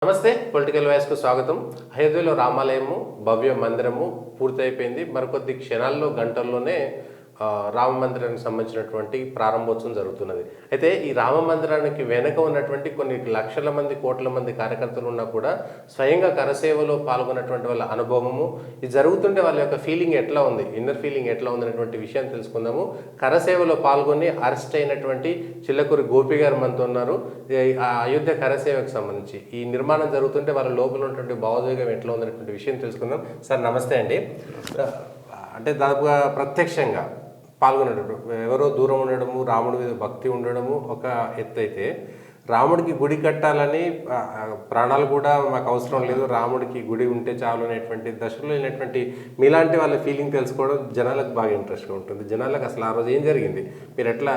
నమస్తే పొలిటికల్ వాయిస్కు స్వాగతం. అయోధ్యలో రామాలయము భవ్య మందిరము పూర్తయిపోయింది. మరికొద్ది క్షణాల్లో గంటల్లోనే రామ మందిరానికి సంబంధించినటువంటి ప్రారంభోత్సవం జరుగుతున్నది. అయితే ఈ రామ మందిరానికి వెనక ఉన్నటువంటి కొన్ని లక్షల మంది కోట్ల మంది కార్యకర్తలు ఉన్నా కూడా స్వయంగా కరసేవలో పాల్గొన్నటువంటి వాళ్ళ అనుభవము ఇది జరుగుతుంటే వాళ్ళ యొక్క ఫీలింగ్ ఎట్లా ఉంది, ఇన్నర్ ఫీలింగ్ ఎట్లా ఉంది అనేటువంటి విషయాన్ని తెలుసుకుందాము. కరసేవలో పాల్గొని అరెస్ట్ అయినటువంటి చిల్లకూరి గోపి గారు మనతో ఉన్నారు. అయోధ్య కరసేవకు సంబంధించి ఈ నిర్మాణం జరుగుతుంటే వాళ్ళ లోపల ఉన్నటువంటి భావోద్వేగం ఎట్లా ఉందనేటువంటి విషయం తెలుసుకుందాం. సార్ నమస్తే అండి. అంటే దాదాపుగా ప్రత్యక్షంగా పాల్గొనేటప్పుడు ఎవరో దూరం ఉండడము, రాముడి మీద భక్తి ఉండడము ఒక ఎత్తు అయితే, రాముడికి గుడి కట్టాలని ప్రాణాలు కూడా మాకు అవసరం లేదు, రాముడికి గుడి ఉంటే చాలు అనేటువంటి దశలో అయినటువంటి మీలాంటి వాళ్ళ ఫీలింగ్ తెలుసుకోవడం జనాలకు బాగా ఇంట్రెస్ట్గా ఉంటుంది. జనాలకు అసలు ఆ రోజు ఏం జరిగింది, మీరు ఎట్లా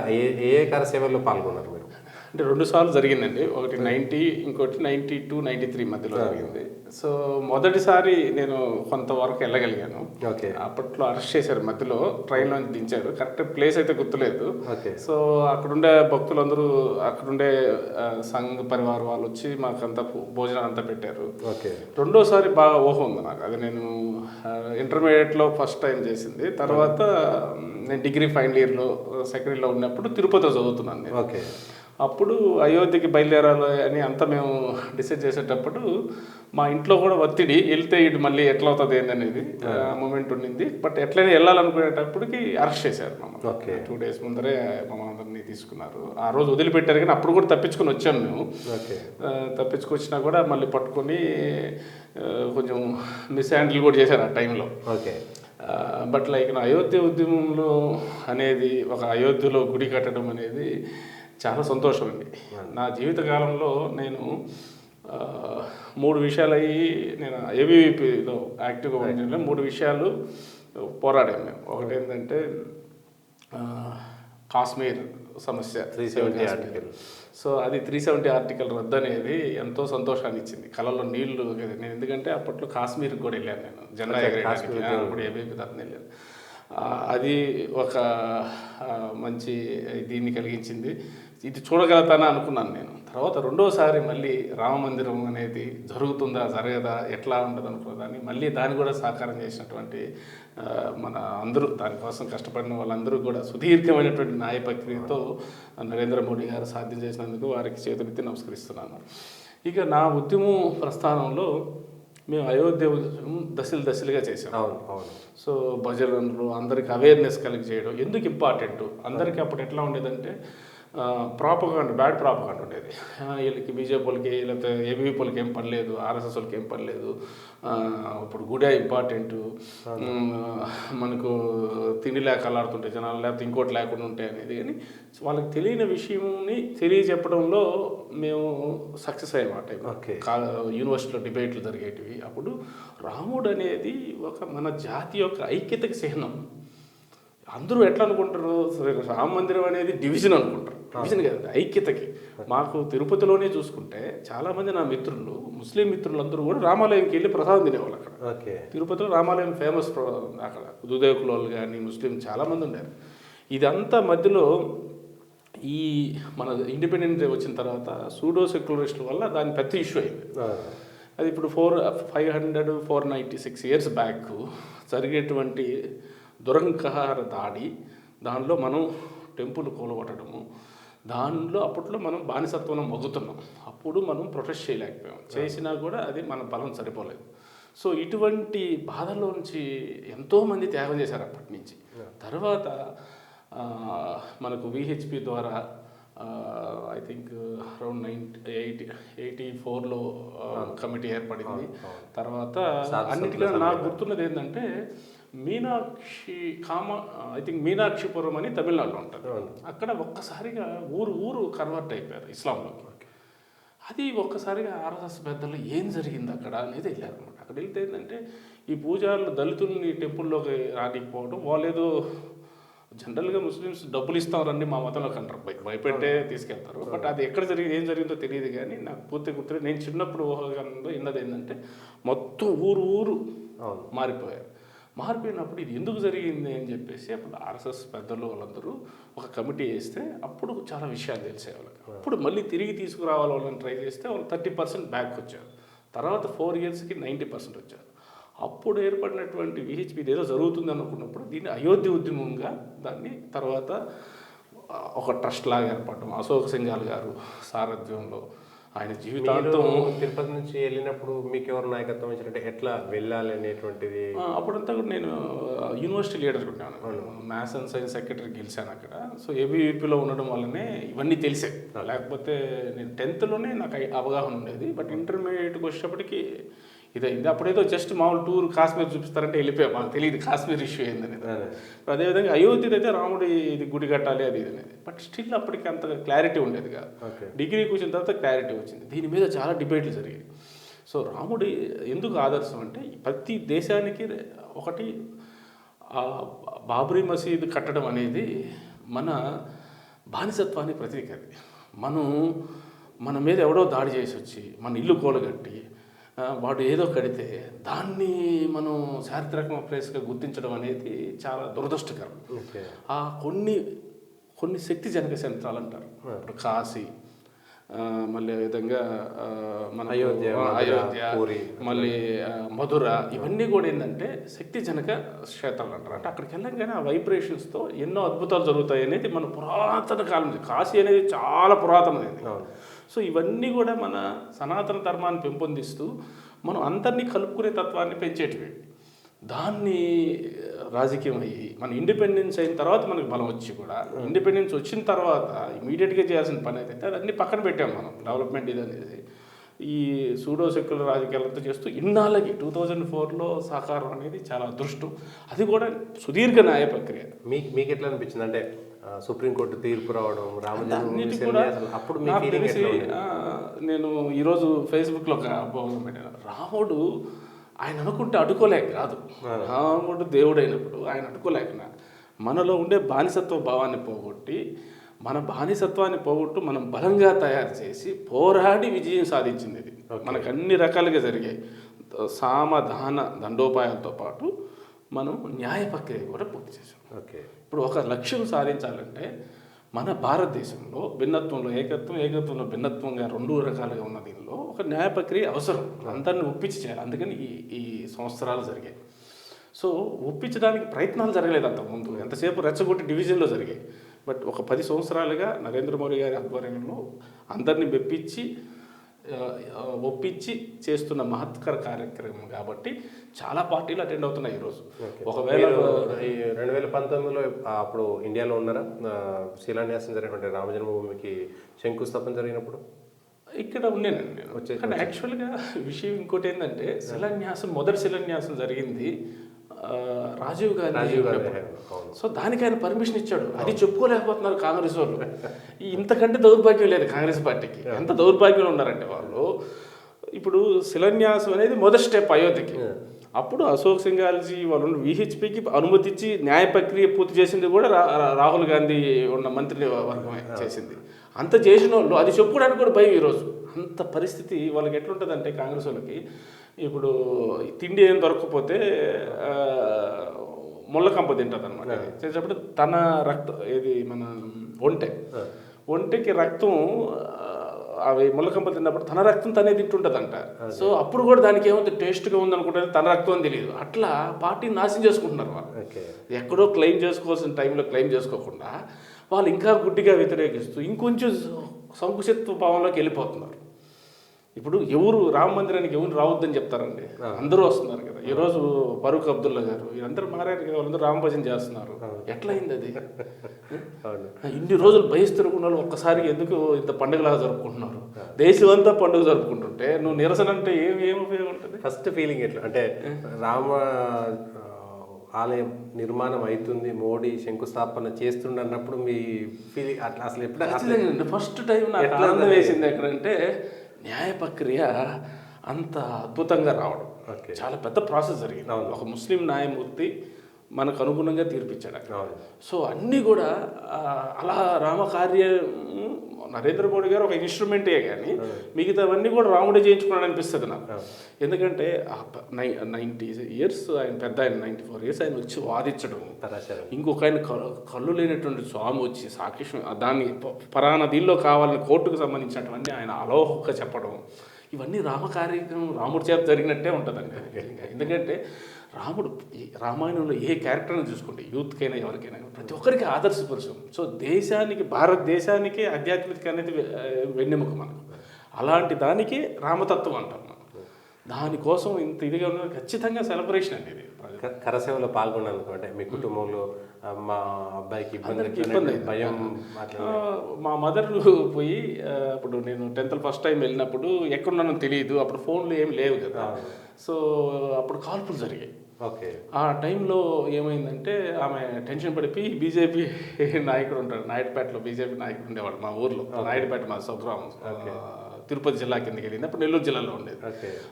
ఏ కరసేవల్లో పాల్గొన్నారు మీరు? అంటే 2 సార్లు జరిగిందండి. ఒకటి 90, ఇంకోటి 92, 93 మధ్యలో జరిగింది. సో మొదటిసారి నేను కొంతవరకు వెళ్ళగలిగాను. ఓకే. అప్పట్లో అరెస్ట్ చేశారు, మధ్యలో ట్రైన్లో దించారు. కరెక్ట్ ప్లేస్ అయితే గుర్తులేదు. ఓకే. సో అక్కడుండే భక్తులందరూ, అక్కడుండే సంఘ పరివార వాళ్ళు వచ్చి మాకంతా భోజనం అంతా పెట్టారు. ఓకే. రెండోసారి బాగా ఊహ ఉంది నాకు. అది నేను ఇంటర్మీడియట్లో ఫస్ట్ టైం చేసింది. తర్వాత నేను డిగ్రీ ఫైనల్ ఇయర్లో సెకండ్ ఇయర్లో ఉన్నప్పుడు తిరుపతిలో చదువుతున్నాను నేను. ఓకే. అప్పుడు అయోధ్యకి బయలుదేరాలి అని అంతా మేము డిసైడ్ చేసేటప్పుడు మా ఇంట్లో కూడా ఒత్తిడి, వెళ్తే ఇటు మళ్ళీ ఎట్లా అవుతుంది ఏందనేది మూమెంట్ ఉండింది. బట్ ఎట్లయినా వెళ్ళాలనుకునేటప్పటికి అరెస్ట్ చేశారు మమ్మల్ని. ఓకే. 2 days ముందరే మమ్మల్ని అందరినీ తీసుకున్నారు. ఆ రోజు వదిలిపెట్టారు, కానీ అప్పుడు కూడా తప్పించుకొని వచ్చాము మేము. ఓకే. తప్పించుకొచ్చినా కూడా మళ్ళీ పట్టుకొని కొంచెం మిస్ హ్యాండిల్ కూడా చేశారు ఆ టైంలో. ఓకే. బట్ లైక్ నా అయోధ్య ఉద్యమంలో అనేది, ఒక అయోధ్యలో గుడి కట్టడం అనేది చాలా సంతోషం అండి. నా జీవితకాలంలో నేను 3 విషయాలు అయ్యి, నేను ఏబీవీపీలో యాక్టివ్గా ఉండే 3 విషయాలు పోరాడాము మేము. ఒకటి ఏంటంటే కాశ్మీర్ సమస్య 370 ఆర్టికల్. సో అది 370 ఆర్టికల్ రద్దు అనేది ఎంతో సంతోషాన్ని ఇచ్చింది, కళ్ళలో నీళ్లు. నేను ఎందుకంటే అప్పట్లో కాశ్మీర్కి కూడా వెళ్ళాను, నేను జెండా ఎగరేయడానికి. అప్పుడు ఏబీవీపీ తరఫున వెళ్ళాను. అది ఒక మంచి దీన్ని కలిగించింది. ఇది చూడగలుగుతానా అనుకున్నాను నేను. తర్వాత రెండోసారి మళ్ళీ రామ మందిరం అనేది జరుగుతుందా జరగదా ఎట్లా ఉండదు అనుకున్నదాన్ని, మళ్ళీ దాన్ని కూడా సాకారం చేసినటువంటి మన అందరూ, దానికోసం కష్టపడిన వాళ్ళందరూ కూడా సుదీర్ఘమైనటువంటి న్యాయ ప్రక్రియతో నరేంద్ర మోడీ గారు సాధ్యం చేసినందుకు వారికి చేతులెత్తి నమస్కరిస్తున్నాను. ఇక నా ఉద్యమం ప్రస్థానంలో మేము అయోధ్య దశలుగా చేసాం. అవును, అవును. సో భజనలు, అందరికి అవేర్నెస్ కలిగి చేయడం ఎందుకు ఇంపార్టెంట్. అందరికీ అప్పుడు ఎట్లా ఉండేదంటే బ్యాడ్ ప్రాపగాండ ఉండేది. వీళ్ళకి బీజేపీ వాళ్ళకి, లేకపోతే ఏబీవీపీ వాళ్ళకి ఏం పని లేదు, ఆర్ఎస్ఎస్ వాళ్ళకి ఏం పని లేదు, ఇప్పుడు గుడే ఇంపార్టెంటు, మనకు తిండి లేక అల్లాడుతుంటే జనాలు, లేకపోతే ఇంకోటి లేకుండా ఉంటాయి అనేది. కానీ వాళ్ళకి తెలియని విషయంని తెలియజెప్పడంలో మేము సక్సెస్ అయ్యేమాట. యూనివర్సిటీలో డిబేట్లు జరిగేటివి. అప్పుడు రాముడు అనేది ఒక మన జాతి యొక్క ఐక్యతకి చిహ్నం. అందరూ ఎట్లా అనుకుంటారు, రామ మందిరం అనేది డివిజన్ అనుకుంటారు. డివిజన్ కాదు, ఐక్యతకి. మాకు తిరుపతిలోనే చూసుకుంటే చాలామంది నా మిత్రులు, ముస్లిం మిత్రులందరూ కూడా రామాలయంకి వెళ్ళి ప్రసాదం తినేవాళ్ళు అక్కడ. తిరుపతిలో రామాలయం ఫేమస్. అక్కడ దుదేకులోళ్ళు కానీ ముస్లిం చాలామంది ఉన్నారు. ఇదంతా మధ్యలో ఈ మన ఇండిపెండెన్స్ వచ్చిన తర్వాత సూడో సెక్యులరిస్టుల వల్ల దాని పెద్ద ఇష్యూ అయింది. అది ఇప్పుడు 496 years బ్యాక్ జరిగేటువంటి దురంకార దాడి, దానిలో మనం టెంపుల్ కూలగొట్టడము, దానిలో అప్పట్లో మనం బానిసత్వంలో మొగ్గుతున్నాం. అప్పుడు మనం ప్రొటెస్ట్ చేయలేకపోయాం. చేసినా కూడా అది మన బలం సరిపోలేదు. సో ఇటువంటి బాధలోంచి ఎంతోమంది త్యాగం చేశారు అప్పటి నుంచి. తర్వాత మనకు విహెచ్పి ద్వారా ఐ థింక్ అరౌండ్ 84లో కమిటీ ఏర్పడింది. తర్వాత అన్నిటికన్నా నాకు గుర్తున్నది ఏంటంటే మీనాక్షిపురం అని తమిళనాడులో ఉంటుంది. అక్కడ ఒక్కసారిగా ఊరు కన్వర్ట్ అయిపోయారు ఇస్లాంలోకి. అది ఒక్కసారిగా ఆర్ఎస్ఎస్ పెద్దలు ఏం జరిగింది అక్కడ అనేది వెళ్ళారు అనమాట. అక్కడ వెళ్తే ఏంటంటే ఈ పూజారులు దళితుల్ని టెంపుల్లోకి రానికపోవడం, వాళ్ళేదో జనరల్గా ముస్లిమ్స్ డబ్బులు ఇస్తారండి మా మతంలోకి అంటారు, భయపెట్టే తీసుకెళ్తారు. బట్ అది ఎక్కడ ఏం జరిగిందో తెలియదు. కానీ నాకు పూర్తి గుర్తు, నేను చిన్నప్పుడు ఊహగా విన్నది ఏంటంటే మొత్తం ఊరు మారిపోయారు. మారిపోయినప్పుడు ఇది ఎందుకు జరిగింది అని చెప్పేసి అప్పుడు ఆర్ఎస్ఎస్ పెద్దలు వాళ్ళందరూ ఒక కమిటీ వేస్తే అప్పుడు చాలా విషయాలు తెలిసే వాళ్ళకి. అప్పుడు మళ్ళీ తిరిగి తీసుకురావాలి వాళ్ళని ట్రై చేస్తే వాళ్ళు 30% బ్యాక్ వచ్చారు. తర్వాత 4 ఇయర్స్కి 90% వచ్చారు. అప్పుడు ఏర్పడినటువంటి విహెచ్పి ఏదో జరుగుతుంది అనుకున్నప్పుడు దీన్ని అయోధ్య ఉద్యమంగా దాన్ని తర్వాత ఒక ట్రస్ట్ లాగా ఏర్పడటం, అశోక్ సింఘాల్ గారు సారథ్యంలో ఆయన జీవితాంతం. తిరుపతి నుంచి వెళ్ళినప్పుడు మీకు ఎవరు నాయకత్వం ఇచ్చినట్టే ఎట్లా వెళ్ళాలి అనేటువంటిది? అప్పుడంతా కూడా నేను యూనివర్సిటీ లీడర్ ఉన్నాను, మ్యాథ్స్ అండ్ సైన్స్ సెక్రటరీ గెలిచాను అక్కడ. సో ఏబీవీపీలో ఉండడం వల్లనే ఇవన్నీ తెలిసాయి. లేకపోతే నేను 10th నాకు అవగాహన ఉండేది. బట్ ఇంటర్మీడియట్కి వచ్చేటప్పటికి ఇదైంది. అప్పుడేదో జస్ట్ మామూలు టూర్ కాశ్మీర్ చూపిస్తారంటే వెళ్ళిపోయాం, మాకు తెలియదు కాశ్మీర్ ఇష్యూ ఏందనేది. అదేవిధంగా అయోధ్యది అయితే రాముడి ఇది గుడి కట్టాలి అది ఇది అనేది. బట్ స్టిల్ అప్పటికి అంత క్లారిటీ ఉండేది కాదు. డిగ్రీకి వచ్చిన తర్వాత క్లారిటీ వచ్చింది. దీని మీద చాలా డిబేట్లు జరిగాయి. సో రాముడి ఎందుకు ఆదర్శం అంటే ప్రతి దేశానికి ఒకటి బాబ్రీ మసీద్ కట్టడం అనేది మన బానిసత్వానికి ప్రతీక. అది మన మీద ఎవడో దాడి చేసి వచ్చి మన ఇల్లు కూలగట్టి వాడు ఏదో కడితే దాన్ని మనం చారిత్రక ప్లేస్గా గుర్తించడం అనేది చాలా దురదృష్టకరం. కొన్ని శక్తి జనక యంత్రాలు అంటారు. ఇప్పుడు కాశీ, మళ్ళీ విధంగా మన అయోధ్య, మళ్ళీ మధుర, ఇవన్నీ కూడా ఏంటంటే శక్తి జనక క్షేత్రాలు అంటారు. అంటే అక్కడికి వెళ్ళంగానే ఆ వైబ్రేషన్స్తో ఎన్నో అద్భుతాలు జరుగుతాయి అనేది మన పురాతన కాలం. కాశీ అనేది చాలా పురాతనమైనది. సో ఇవన్నీ కూడా మన సనాతన ధర్మాన్ని పెంపొందిస్తూ మనం అందరినీ కలుపుకునే తత్వాన్ని పెంచేటివి. దాన్ని రాజకీయం అయ్యి మన ఇండిపెండెన్స్ అయిన తర్వాత మనకు బలం వచ్చి కూడా ఇండిపెండెన్స్ వచ్చిన తర్వాత ఇమీడియట్గా చేయాల్సిన పని అయితే అదన్నీ పక్కన పెట్టాం మనం. డెవలప్మెంట్ ఇది అనేది ఈ సూడో సెక్యులర్ రాజకీయాలంతా చేస్తూ ఇన్నాళ్ళకి 2004లో సాకారం అనేది చాలా అదృష్టం. అది కూడా సుదీర్ఘ న్యాయ ప్రక్రియ. మీకు ఎట్లా అనిపించింది? అంటే సుప్రీంకోర్టు తీర్పు రావడం, అప్పుడు నాకు తెలిసి నేను ఈరోజు ఫేస్బుక్లో ఒక పోస్ట్ పెట్టాను. రాముడు ఆయన అనుకుంటే అడ్డుకోలేక కాదు, రాముడు దేవుడు అయినప్పుడు ఆయన అడ్డుకోలేకనా మనలో ఉండే బానిసత్వ భావాన్ని పోగొట్టి మన బానిసత్వాన్ని పోగొట్టు మనం బలంగా తయారు చేసి పోరాడి విజయం సాధించింది. ఇది మనకు అన్ని రకాలుగా జరిగాయి. సామధాన దండోపాయాలతో పాటు మనం న్యాయ ప్రక్రియ కూడా పూర్తి చేసాం. ఇప్పుడు ఒక లక్ష్యం సాధించాలంటే మన భారతదేశంలో భిన్నత్వంలో ఏకత్వం, ఏకత్వంలో భిన్నత్వంగా 2 రకాలుగా ఉన్న దీనిలో ఒక న్యాయ ప్రక్రియ అవసరం. అందరిని ఒప్పించి చేయాలి. అందుకని ఈ సంవత్సరాలు జరిగాయి. సో ఒప్పించడానికి ప్రయత్నాలు జరగలేదు అంతకుముందు, ఎంతసేపు రెచ్చగొట్టి డివిజన్లో జరిగాయి. బట్ ఒక 10 సంవత్సరాలుగా నరేంద్ర మోడీ గారి ఆధ్వర్యంలో అందరినీ ఒప్పించి చేస్తున్న మహత్కర కార్యక్రమం కాబట్టి చాలా పార్టీలు అటెండ్ అవుతున్నాయి ఈరోజు. ఒకవేళ 2019లో అప్పుడు ఇండియాలో ఉన్నారా? శిలాన్యాసం జరిగినటువంటి రామజన్మభూమికి శంకుస్థాపన జరిగినప్పుడు ఇక్కడ ఉండేనండి నేను. కానీ యాక్చువల్గా విషయం ఇంకోటి ఏంటంటే మొదటి శిలాన్యాసం జరిగింది రాజీవ్ గాంధీ. సో దానికి ఆయన పర్మిషన్ ఇచ్చాడు. అది చెప్పుకోలేకపోతున్నారు కాంగ్రెస్ వాళ్ళు. ఇంతకంటే దౌర్భాగ్యం లేదు కాంగ్రెస్ పార్టీకి. ఎంత దౌర్భాగ్యంలో ఉన్నారంటే వాళ్ళు. ఇప్పుడు శిలాన్యాసం అనేది మొదటి స్టెప్ అయోధ్యకి. అప్పుడు అశోక్ సింఘాల్జీ వాళ్ళు విహెచ్పికి అనుమతి ఇచ్చి న్యాయ ప్రక్రియ పూర్తి చేసింది కూడా రాహుల్ గాంధీ ఉన్న మంత్రి వర్గమే చేసింది. అంత చేసిన వాళ్ళు అది చెప్పుకోవడానికి కూడా భయం ఈరోజు. అంత పరిస్థితి వాళ్ళకి ఎట్లుంటుందంటే కాంగ్రెస్ వాళ్ళకి ఇప్పుడు తిండి ఏం దొరకకపోతే ముళ్ళకంప తింటుంది అనమాట. చేసేటప్పుడు తన రక్తం ఏది మన ఒంటెకి రక్తం అవి ముళ్ళకంప తిన్నప్పుడు తన రక్తం తనే తింటుంటుందంట. సో అప్పుడు కూడా దానికి ఏమవుతుంది, టేస్ట్గా ఉందనుకుంటే తన రక్తం అని తెలియదు. అట్లా పార్టీని నాశనం చేసుకుంటున్నారు వాళ్ళు. ఎక్కడో క్లెయిమ్ చేసుకోవాల్సిన టైంలో క్లెయిమ్ చేసుకోకుండా వాళ్ళు ఇంకా గుడ్డిగా వ్యతిరేకిస్తూ ఇంకొంచెం సంకుచిత్వ భావంలోకి వెళ్ళిపోతున్నారు. ఇప్పుడు ఎవరు రామ మందిరానికి ఎవరు రావద్దని చెప్తారండి? అందరూ వస్తున్నారు కదా. ఈరోజు ఫరూక్ అబ్దుల్లా గారు వీళ్ళందరూ మారారు కదా, వాళ్ళందరూ రామభజన చేస్తున్నారు. ఎట్లయింది అది? ఇన్ని రోజులు బహిస్తున్న వాళ్ళు ఒక్కసారి ఎందుకు ఇంత పండుగలాగా జరుపుకుంటున్నారు? దేశం అంతా పండుగ జరుపుకుంటుంటే నువ్వు నిరసన అంటే ఏం ఉపయోగం ఉంటుంది? ఫస్ట్ ఫీలింగ్ ఎట్లా అంటే రామ ఆలయం నిర్మాణం అవుతుంది, మోడీ శంకుస్థాపన చేస్తుండన్నప్పుడు మీ ఫీలింగ్ అట్లా అసలు ఎప్పుడు? ఫస్ట్ టైం నాకు ఆనందం వేసింది ఎక్కడంటే న్యాయ ప్రక్రియ అంత అద్భుతంగా రావడం. చాలా పెద్ద ప్రాసెస్ జరిగింది. ఒక ముస్లిం న్యాయమూర్తి మనకు అనుగుణంగా తీర్పిచ్చాడు అక్కడ. అవును. సో అన్నీ కూడా అలా రామకార్య నరేంద్ర మోడీ గారు ఒక ఇన్స్ట్రుమెంటే కానీ మిగతావన్నీ కూడా రాముడే చేయించుకున్నాడు అనిపిస్తుంది నాకు. ఎందుకంటే 90 ఇయర్స్ ఆయన పెద్ద, ఆయన 94 ఇయర్స్ ఆయన వచ్చి వాదించడం, ఇంకొక ఆయన కళ్ళు లేనటువంటి స్వామి వచ్చి సాక్షి దాన్ని పరానదిలో కావాలని కోర్టుకు సంబంధించినటువంటి ఆయన అలోహక చెప్పడం, ఇవన్నీ రామకార్యక్రమం రాముడి చేత జరిగినట్టే ఉంటుందండి. ఎందుకంటే రాముడు రామాయణంలో ఏ క్యారెక్టర్ని చూసుకుంటే యూత్కైనా ఎవరికైనా ప్రతి ఒక్కరికి ఆదర్శపరుషం. సో దేశానికి, భారతదేశానికి ఆధ్యాత్మిక అనేది వెన్నెముక మనకు. అలాంటి దానికి రామతత్వం అంటాం మనం. దానికోసం ఇంత ఇదిగా ఉన్న ఖచ్చితంగా సెలబ్రేషన్ అండి ఇది. కరసేవలో పాల్గొన్నందుకు అంటే మీ కుటుంబంలో మా అబ్బాయికి ఇబ్బంది భయం, మా మదర్ పోయి అప్పుడు నేను 10th ఫస్ట్ టైం వెళ్ళినప్పుడు ఎక్కడున్నానో తెలియదు, అప్పుడు ఫోన్లు ఏమి లేవు కదా. సో అప్పుడు కాల్పులు జరిగాయి. ఓకే. ఆ టైంలో ఏమైందంటే ఆమె టెన్షన్ పడిపోయి బీజేపీ నాయకుడు ఉంటాడు, నాయుడుపేటలో బీజేపీ నాయకుడు ఉండేవాడు మా ఊర్లో. నాయుడుపేట మా స్వగ్రామం, తిరుపతి జిల్లా కిందకి వెళ్ళింది, అప్పుడు నెల్లూరు జిల్లాలో ఉండేది.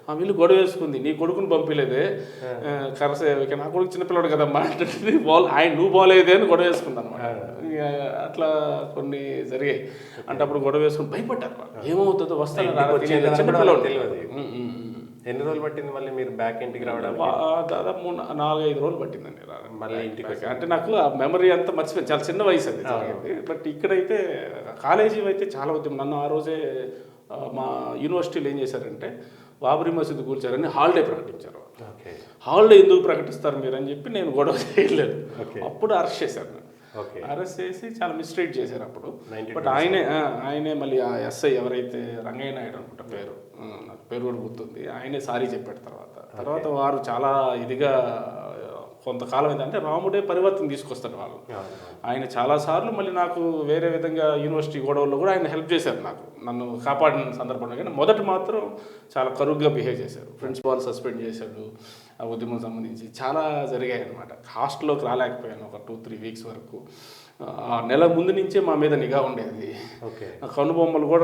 ఆ వీళ్ళు గొడవ వేసుకుంది, నీ కొడుకుని పంపిలేదే కరసేవకి, నా కొడుకు చిన్నపిల్లడు కదమ్మా అంటే ఆయన నువ్వు బాగోలేదే అని గొడవ వేసుకుంది అనమాట. అట్లా కొన్ని జరిగాయి. అంటే అప్పుడు గొడవ వేసుకుని భయపడ్డారు, ఏమవుతుందో వస్తాను చిన్నపిల్లడు. ఎన్ని రోజులు పట్టింది మళ్ళీ మీరు బ్యాక్ ఇంటికి రావడం? దాదాపు 4-5 రోజులు పట్టింది మళ్ళీ ఇంటికి. అంటే నాకు ఆ మెమరీ అంతా మర్చిపోయింది, చాలా చిన్న వయసు అది జరిగింది. బట్ ఇక్కడైతే కాలేజీ అయితే చాలా ఉద్యమం. నన్ను ఆ రోజే మా యూనివర్సిటీలో ఏం చేశారంటే బాబరీ మసీదు కూల్చారని హాలిడే ప్రకటించారు. హాలిడే ఎందుకు ప్రకటిస్తారు మీరు అని చెప్పి నేను గొడవ చేయలేదు. అప్పుడు అరెస్ట్ చేశారు. అరెస్ట్ చేసి చాలా మిస్ట్రీట్ చేశారు అప్పుడు. బట్ ఆయనే మళ్ళీ ఆ ఎస్ఐ ఎవరైతే రంగయ్య నాయుడు అనుకుంటా పేరు, నాకు పేరు కూడా గుర్తుంది, ఆయనే సారీ చెప్పాడు. తర్వాత వారు చాలా ఇదిగా కొంతకాలం ఏంటంటే రాముడే పరివర్తన తీసుకొస్తాడు వాళ్ళు. ఆయన చాలాసార్లు మళ్ళీ నాకు వేరే విధంగా యూనివర్సిటీ గొడవల్లో కూడా ఆయన హెల్ప్ చేశారు, నాకు నన్ను కాపాడిన సందర్భంలో. కానీ మొదట మాత్రం చాలా కరుగ్గా బిహేవ్ చేశారు. ప్రిన్సిపాల్ సస్పెండ్ చేశాడు, ఆ ఉద్యమం సంబంధించి చాలా జరిగాయి అనమాట. హాస్టల్లోకి రాలేకపోయాను ఒక 2-3 వీక్స్ వరకు. ఆ నెల ముందు నుంచే మా మీద నిఘా ఉండేది. కనుబొమ్మలు కూడా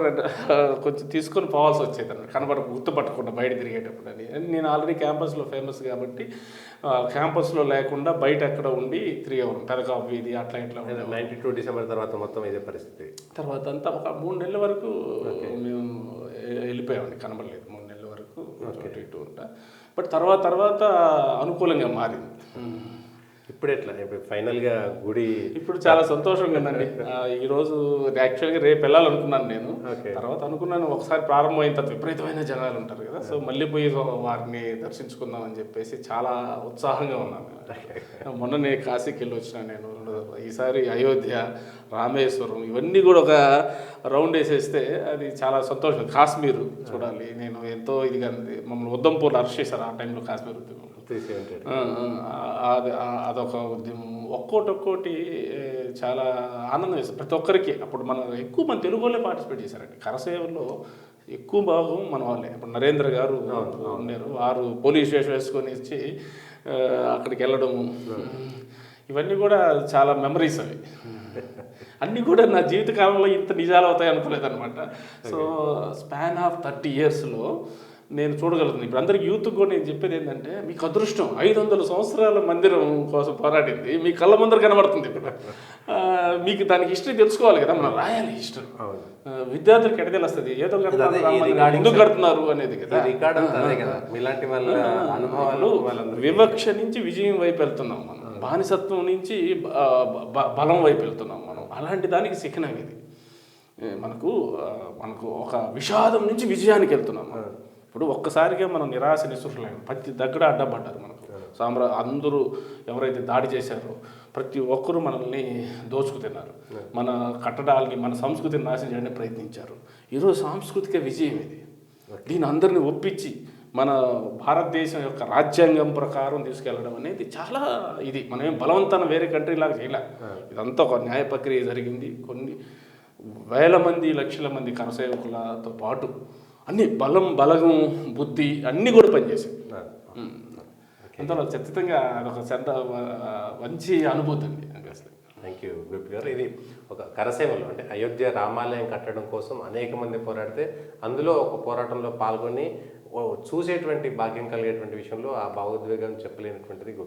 కొంచెం తీసుకొని పోవాల్సి వచ్చేది అన్నమాట, గుర్తుపట్టకుండా బయట తిరిగేటప్పుడు అని. నేను ఆల్రెడీ క్యాంపస్లో ఫేమస్ కాబట్టి క్యాంపస్లో లేకుండా బయట ఎక్కడ ఉండి తిరిగేవాళ్ళం, పెదకాపు వీధి అట్లా ఇట్లా. 92 డిసెంబర్ తర్వాత మొత్తం ఇదే పరిస్థితి. తర్వాత అంతా ఒక 3 నెలల వరకు మేము వెళ్ళిపోయామండి, కనబడలేదు 3 నెలల వరకు ఇటు ఉంటా. బట్ తర్వాత అనుకూలంగా మారింది. ఇప్పుడు ఎట్లా ఫైనల్గా గుడి? ఇప్పుడు చాలా సంతోషంగా ఉందండి. ఈరోజు యాక్చువల్గా రేపు వెళ్ళాలనుకున్నాను నేను. తర్వాత అనుకున్నాను ఒకసారి ప్రారంభమైన తర్వాత విపరీతమైన జనాలు ఉంటారు కదా, సో మళ్ళీ పోయి వారిని దర్శించుకుందాం అని చెప్పేసి చాలా ఉత్సాహంగా ఉన్నాను. మొన్న నేను కాశీకి వెళ్ళి వచ్చిన నేను. ఈసారి అయోధ్య, రామేశ్వరం ఇవన్నీ కూడా ఒక రౌండ్ వేసేస్తే అది చాలా సంతోషం. కాశ్మీర్ చూడాలి. నేను ఎంతో ఇదిగా మమ్మల్ని ఉద్దంపూర్లో అరెస్ట్ చేశారు ఆ టైంలో, కాశ్మీర్ ఉద్యమం. అదొక ఉద్యమం. ఒక్కోటి చాలా ఆనందం వేస్తుంది ప్రతి ఒక్కరికి. అప్పుడు ఎక్కువ మన తెలుగు వాళ్ళే పార్టిసిపేట్ చేశారండి కరసేవలో. ఎక్కువ భాగం మన వాళ్ళే. ఇప్పుడు నరేంద్ర గారు ఉన్నారు, వారు పోలీస్ స్టేషన్ వేసుకొని వచ్చి అక్కడికి వెళ్ళడము, ఇవన్నీ కూడా చాలా మెమరీస్ అవి. అన్నీ కూడా నా జీవితకాలంలో ఇంత నిజాలు అవుతాయి అనుకోలేదు అనమాట. సో స్పాన్ ఆఫ్ 30 ఇయర్స్లో నేను చూడగలుగుతున్నాను. ఇప్పుడు అందరికి యూత్ కూడా నేను చెప్పేది ఏంటంటే, మీకు అదృష్టం 500 సంవత్సరాల మందిరం కోసం పోరాడింది మీ కళ్ళ ముందర కనబడుతుంది. ఇప్పుడు మీకు దానికి హిస్టరీ తెలుసుకోవాలి కదా, మనం రాయాలి హిస్టరీ. విద్యార్థులకు ఎడ తెలుస్తుంది ఏదో ఎందుకు కడుతున్నారు అనేది కదా. వివక్ష నుంచి విజయం వైపు వెళ్తున్నాం మనం, బానిసత్వం నుంచి బలం వైపు వెళ్తున్నాం మనం. అలాంటి దానికి శిఖనం ఇది. మనకు ఒక విషాదం నుంచి విజయానికి వెళ్తున్నాం మనం. ఇప్పుడు ఒక్కసారిగా మనం నిరాశ నిస్పృహలేము, ప్రతి దగ్గర అడ్డపడ్డారు మనకు. అందరూ ఎవరైతే దాడి చేశారో ప్రతి ఒక్కరూ మనల్ని దోచుకు తిన్నారు, మన కట్టడాలని మన సంస్కృతిని నాశనం చేయడానికి ప్రయత్నించారు. ఈరోజు సాంస్కృతిక విజయం ఇది. దీన్ని అందరినీ ఒప్పించి మన భారతదేశం యొక్క రాజ్యాంగం ప్రకారం తీసుకెళ్ళడం అనేది చాలా ఇది. మనమేం బలవంతాన వేరే కంట్రీ లాగా చేయలే. ఇదంతా ఒక న్యాయ ప్రక్రియ జరిగింది. కొన్ని వేల మంది, లక్షల మంది కరసేవకులతో పాటు అన్ని బలగం, బుద్ధి అన్నీ కూడా పనిచేసాయి. అంతలో ఖచ్చితంగా అదొక మంచి అనుభూతి అండి. థ్యాంక్ యూ గోపి గారు. ఇది ఒక కరసేవలు అంటే అయోధ్య రామాలయం కట్టడం కోసం అనేక మంది పోరాడితే అందులో ఒక పోరాటంలో పాల్గొని చూసేటువంటి భాగ్యం కలిగేటువంటి విషయంలో ఆ భావోద్వేగం చెప్పలేనటువంటిది